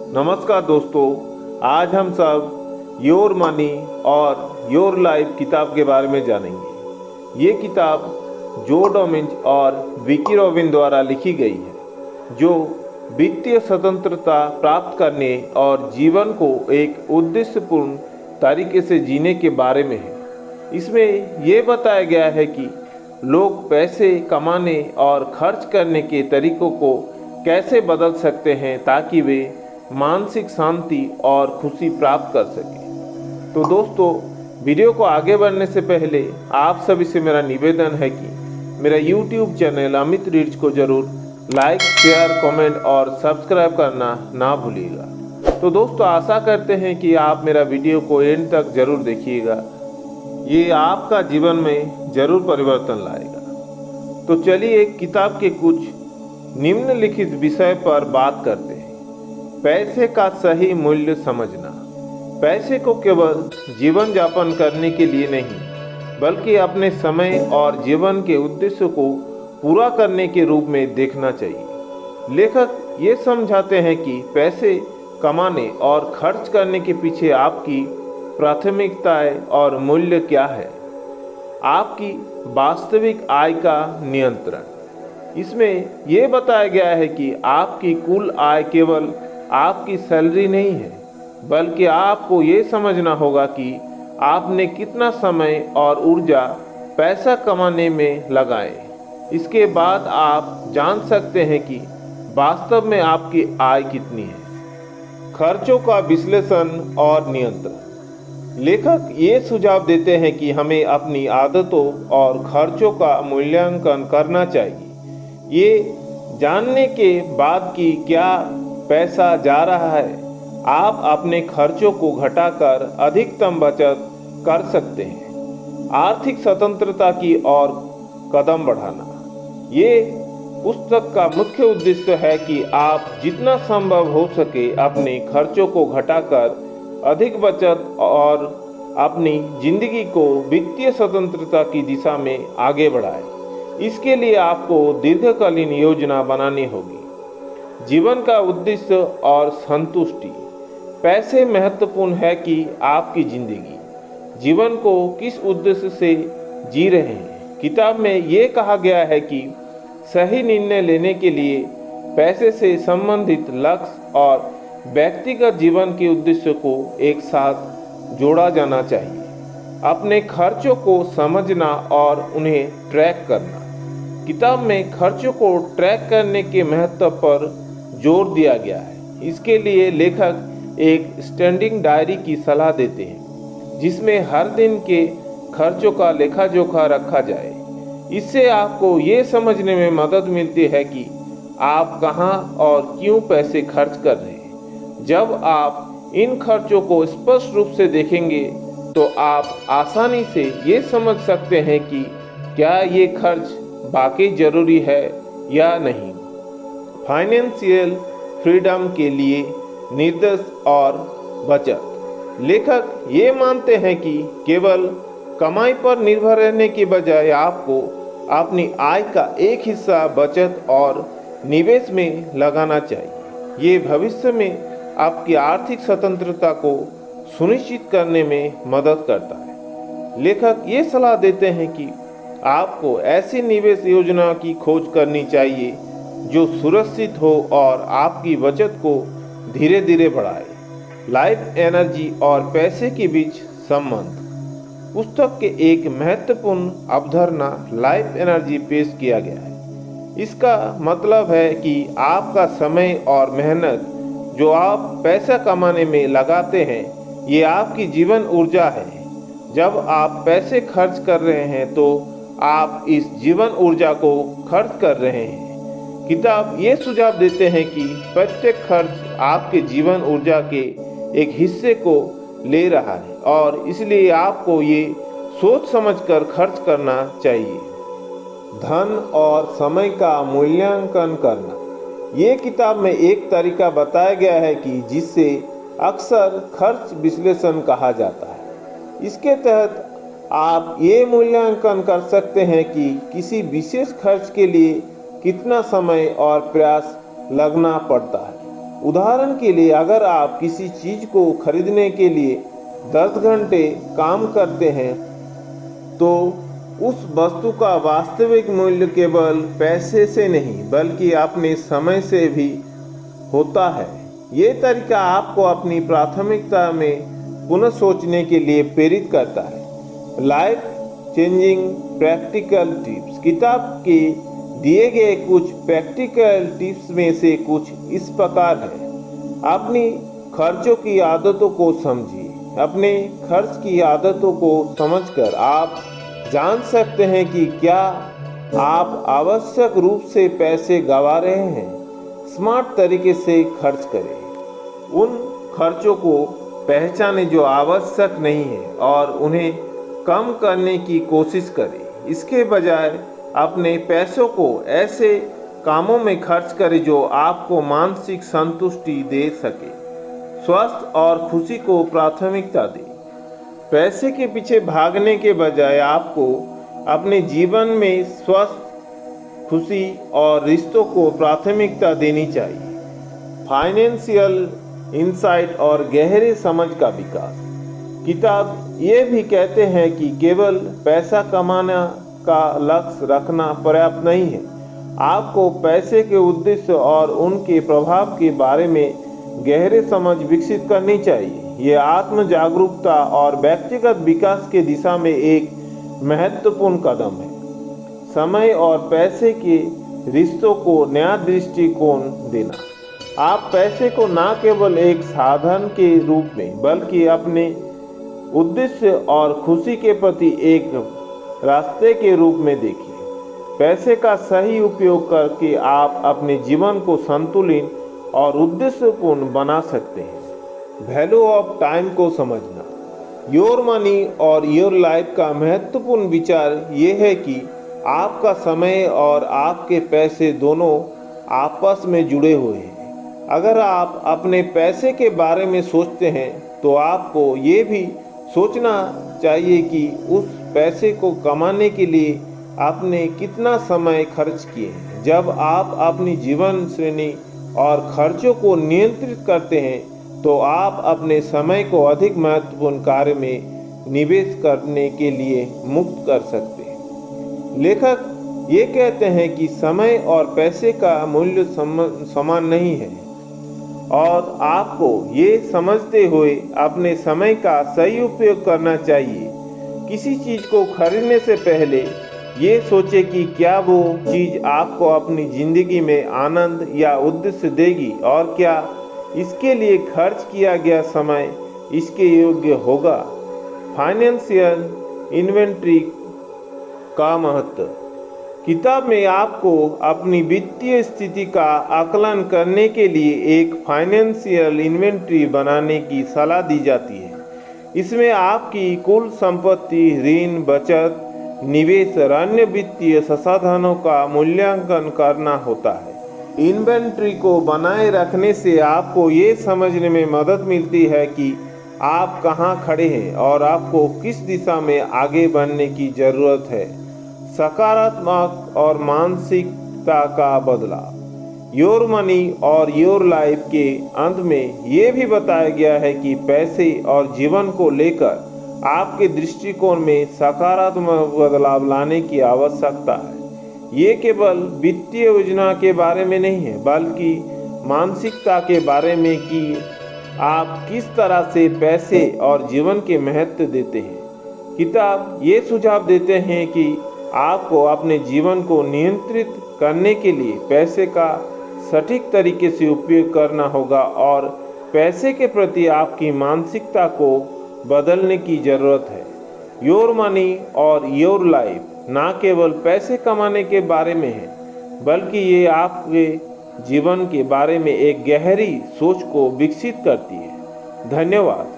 नमस्कार दोस्तों, आज हम सब योर मनी और योर लाइफ किताब के बारे में जानेंगे। ये किताब जो डोमिंज और विकी रोबिन द्वारा लिखी गई है, जो वित्तीय स्वतंत्रता प्राप्त करने और जीवन को एक उद्देश्यपूर्ण तरीके से जीने के बारे में है। इसमें ये बताया गया है कि लोग पैसे कमाने और खर्च करने के तरीकों को कैसे बदल सकते हैं ताकि वे मानसिक शांति और खुशी प्राप्त कर सकें। तो दोस्तों, वीडियो को आगे बढ़ने से पहले आप सभी से मेरा निवेदन है कि मेरा YouTube चैनल अमित रीड्स को ज़रूर लाइक, शेयर, कमेंट और सब्सक्राइब करना ना भूलिएगा। तो दोस्तों, आशा करते हैं कि आप मेरा वीडियो को एंड तक ज़रूर देखिएगा। ये आपका जीवन में ज़रूर परिवर्तन लाएगा। तो चलिए किताब के कुछ निम्नलिखित विषय पर बात करते हैं। पैसे का सही मूल्य समझना। पैसे को केवल जीवन यापन करने के लिए नहीं, बल्कि अपने समय और जीवन के उद्देश्य को पूरा करने के रूप में देखना चाहिए। लेखक ये समझाते हैं कि पैसे कमाने और खर्च करने के पीछे आपकी प्राथमिकताएं और मूल्य क्या है। आपकी वास्तविक आय का नियंत्रण। इसमें यह बताया गया है कि आपकी कुल आय केवल आपकी सैलरी नहीं है, बल्कि आपको ये समझना होगा कि आपने कितना समय और ऊर्जा पैसा कमाने में लगाए। इसके बाद आप जान सकते हैं कि वास्तव में आपकी आय कितनी है। खर्चों का विश्लेषण और नियंत्रण। लेखक ये सुझाव देते हैं कि हमें अपनी आदतों और खर्चों का मूल्यांकन करना चाहिए, ये जानने के बाद कि क्या पैसा जा रहा है। आप अपने खर्चों को घटाकर अधिकतम बचत कर सकते हैं। आर्थिक स्वतंत्रता की ओर कदम बढ़ाना। ये पुस्तक का मुख्य उद्देश्य है कि आप जितना संभव हो सके अपने खर्चों को घटाकर अधिक बचत और अपनी जिंदगी को वित्तीय स्वतंत्रता की दिशा में आगे बढ़ाएं। इसके लिए आपको दीर्घकालीन योजना बनानी होगी। जीवन का उद्देश्य और संतुष्टि। पैसे महत्वपूर्ण है कि आपकी जिंदगी जीवन को किस उद्देश्य से जी रहे हैं। किताब में ये कहा गया है कि सही निर्णय लेने के लिए पैसे से संबंधित लक्ष्य और व्यक्तिगत जीवन के उद्देश्य को एक साथ जोड़ा जाना चाहिए। अपने खर्चों को समझना और उन्हें ट्रैक करना। किताब में खर्चों को ट्रैक करने के महत्व पर जोर दिया गया है। इसके लिए लेखक एक स्टैंडिंग डायरी की सलाह देते हैं, जिसमें हर दिन के खर्चों का लेखा जोखा रखा जाए। इससे आपको ये समझने में मदद मिलती है कि आप कहाँ और क्यों पैसे खर्च कर रहे हैं। जब आप इन खर्चों को स्पष्ट रूप से देखेंगे तो आप आसानी से ये समझ सकते हैं कि क्या ये खर्च वाकई ज़रूरी है या नहीं। फाइनेंशियल फ्रीडम के लिए निर्देश और बचत। लेखक ये मानते हैं कि केवल कमाई पर निर्भर रहने की बजाय आपको अपनी आय का एक हिस्सा बचत और निवेश में लगाना चाहिए। ये भविष्य में आपकी आर्थिक स्वतंत्रता को सुनिश्चित करने में मदद करता है। लेखक ये सलाह देते हैं कि आपको ऐसी निवेश योजना की खोज करनी चाहिए जो सुरक्षित हो और आपकी बचत को धीरे धीरे बढ़ाए। लाइफ एनर्जी और पैसे के बीच संबंध। पुस्तक के एक महत्वपूर्ण अवधारणा लाइफ एनर्जी पेश किया गया है। इसका मतलब है कि आपका समय और मेहनत जो आप पैसा कमाने में लगाते हैं, ये आपकी जीवन ऊर्जा है। जब आप पैसे खर्च कर रहे हैं तो आप इस जीवन ऊर्जा को खर्च कर रहे हैं। किताब ये सुझाव देते हैं कि प्रत्येक खर्च आपके जीवन ऊर्जा के एक हिस्से को ले रहा है और इसलिए आपको ये सोच समझकर खर्च करना चाहिए। धन और समय का मूल्यांकन करना। ये किताब में एक तरीका बताया गया है कि जिससे अक्सर खर्च विश्लेषण कहा जाता है। इसके तहत आप ये मूल्यांकन कर सकते हैं कि किसी विशेष खर्च के लिए कितना समय और प्रयास लगना पड़ता है। उदाहरण के लिए, अगर आप किसी चीज को खरीदने के लिए 10 घंटे काम करते हैं तो उस वस्तु का वास्तविक मूल्य केवल पैसे से नहीं बल्कि अपने समय से भी होता है। ये तरीका आपको अपनी प्राथमिकता में पुनः सोचने के लिए प्रेरित करता है। Life changing practical tips. किताब के दिए गए कुछ प्रैक्टिकल टिप्स में से कुछ इस प्रकार है। अपनी खर्चों की आदतों को समझिए। अपने खर्च की आदतों को समझकर आप जान सकते हैं कि क्या आप आवश्यक रूप से पैसे गंवा रहे हैं। स्मार्ट तरीके से खर्च करें। उन खर्चों को पहचानें जो आवश्यक नहीं है और उन्हें कम करने की कोशिश करें। इसके बजाय अपने पैसों को ऐसे कामों में खर्च करें जो आपको मानसिक संतुष्टि दे सके। स्वास्थ्य और खुशी को प्राथमिकता दें। पैसे के पीछे भागने के बजाय आपको अपने जीवन में स्वस्थ, खुशी और रिश्तों को प्राथमिकता देनी चाहिए। फाइनेंशियल इंसाइट और गहरे समझ का विकास। किताब ये भी कहते हैं कि केवल पैसा कमाना का लक्ष्य रखना पर्याप्त नहीं है। आपको पैसे के उद्देश्य और उनके प्रभाव के बारे में गहरे समझ विकसित करनी चाहिए। ये आत्म जागरूकता और व्यक्तिगत विकास के दिशा में एक महत्वपूर्ण कदम है। समय और पैसे के रिश्तों को नया दृष्टिकोण देना। आप पैसे को न केवल एक साधन के रूप में बल्कि अपने उद्देश्य और खुशी के प्रति एक रास्ते के रूप में देखिए। पैसे का सही उपयोग करके आप अपने जीवन को संतुलित और उद्देश्यपूर्ण बना सकते हैं। वैल्यू ऑफ टाइम को समझना। योर मनी और योर लाइफ का महत्वपूर्ण विचार ये है कि आपका समय और आपके पैसे दोनों आपस में जुड़े हुए हैं। अगर आप अपने पैसे के बारे में सोचते हैं तो आपको ये भी सोचना चाहिए कि उस पैसे को कमाने के लिए आपने कितना समय खर्च किए हैं। जब आप अपनी जीवन श्रेणी और खर्चों को नियंत्रित करते हैं तो आप अपने समय को अधिक महत्वपूर्ण कार्य में निवेश करने के लिए मुक्त कर सकते हैं। लेखक ये कहते हैं कि समय और पैसे का मूल्य समान नहीं है और आपको ये समझते हुए अपने समय का सही उपयोग करना चाहिए। किसी चीज़ को खरीदने से पहले ये सोचें कि क्या वो चीज़ आपको अपनी ज़िंदगी में आनंद या उद्देश्य देगी और क्या इसके लिए खर्च किया गया समय इसके योग्य होगा। फाइनेंशियल इन्वेंट्री का महत्व। किताब में आपको अपनी वित्तीय स्थिति का आकलन करने के लिए एक फाइनेंशियल इन्वेंट्री बनाने की सलाह दी जाती है। इसमें आपकी कुल संपत्ति, ऋण, बचत, निवेश और अन्य वित्तीय संसाधनों का मूल्यांकन करना होता है। इन्वेंट्री को बनाए रखने से आपको ये समझने में मदद मिलती है कि आप कहाँ खड़े हैं और आपको किस दिशा में आगे बढ़ने की ज़रूरत है। सकारात्मक और मानसिकता का बदलाव। योर मनी और योर लाइफ के अंत में ये भी बताया गया है कि पैसे और जीवन को लेकर आपके दृष्टिकोण में सकारात्मक बदलाव लाने की आवश्यकता है। ये केवल वित्तीय योजना के बारे में नहीं है बल्कि मानसिकता के बारे में कि आप किस तरह से पैसे और जीवन के महत्व देते हैं। किताब ये सुझाव देते हैं कि आपको अपने जीवन को नियंत्रित करने के लिए पैसे का सटीक तरीके से उपयोग करना होगा और पैसे के प्रति आपकी मानसिकता को बदलने की ज़रूरत है। योर मनी और योर लाइफ ना केवल पैसे कमाने के बारे में है बल्कि ये आपके जीवन के बारे में एक गहरी सोच को विकसित करती है। धन्यवाद।